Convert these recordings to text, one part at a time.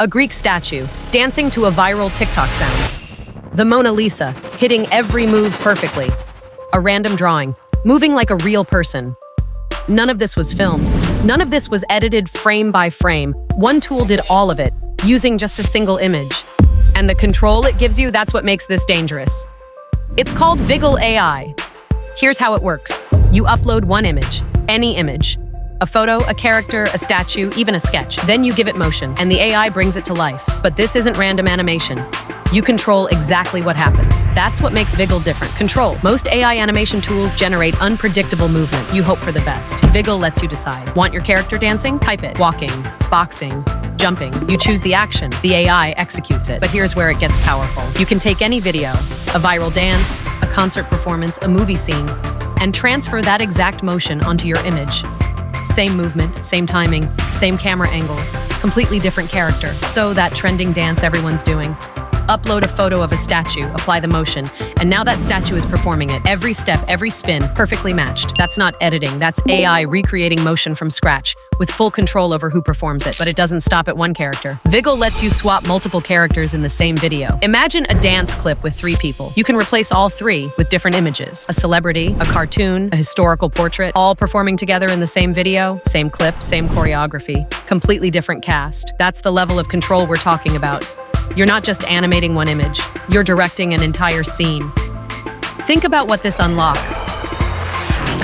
A Greek statue, dancing to a viral TikTok sound. The Mona Lisa, hitting every move perfectly. A random drawing, moving like a real person. None of this was filmed. None of this was edited frame by frame. One tool did all of it, using just a single image. And the control it gives you, that's what makes this dangerous. It's called Viggle AI. Here's how it works. You upload one image, any image. A photo, a character, a statue, even a sketch. Then you give it motion, and the AI brings it to life. But this isn't random animation. You control exactly what happens. That's what makes Viggle different. Control. Most AI animation tools generate unpredictable movement. You hope for the best. Viggle lets you decide. Want your character dancing? Type it. Walking, boxing, jumping. You choose the action. The AI executes it. But here's where it gets powerful. You can take any video, a viral dance, a concert performance, a movie scene, and transfer that exact motion onto your image. Same movement, same timing, same camera angles, completely different character. So that trending dance everyone's doing. Upload a photo of a statue, apply the motion, and now that statue is performing it. Every step, every spin, perfectly matched. That's not editing, that's AI recreating motion from scratch, with full control over who performs it. But it doesn't stop at one character. Viggle lets you swap multiple characters in the same video. Imagine a dance clip with 3 people. You can replace all 3 with different images. A celebrity, a cartoon, a historical portrait, all performing together in the same video, same clip, same choreography, completely different cast. That's the level of control we're talking about. You're not just animating one image, you're directing an entire scene. Think about what this unlocks.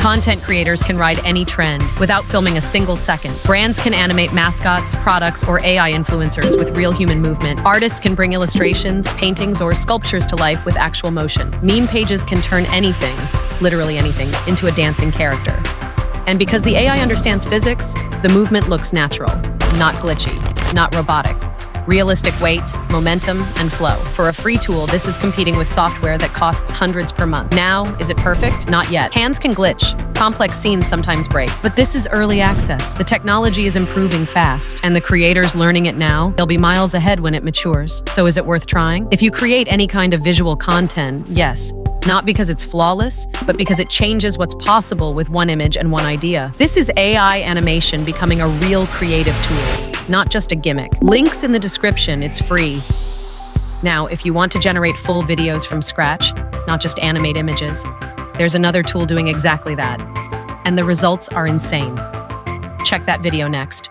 Content creators can ride any trend without filming a single second. Brands can animate mascots, products, or AI influencers with real human movement. Artists can bring illustrations, paintings, or sculptures to life with actual motion. Meme pages can turn anything, literally anything, into a dancing character. And because the AI understands physics, the movement looks natural, not glitchy, not robotic. Realistic weight, momentum, and flow. For a free tool, this is competing with software that costs hundreds per month. Now, is it perfect? Not yet. Hands can glitch. Complex scenes sometimes break. But this is early access. The technology is improving fast, and the creators learning it now, they'll be miles ahead when it matures. So is it worth trying? If you create any kind of visual content, yes. Not because it's flawless, but because it changes what's possible with one image and one idea. This is AI animation becoming a real creative tool. Not just a gimmick. Links in the description, it's free. Now, if you want to generate full videos from scratch, not just animate images, there's another tool doing exactly that. And the results are insane. Check that video next.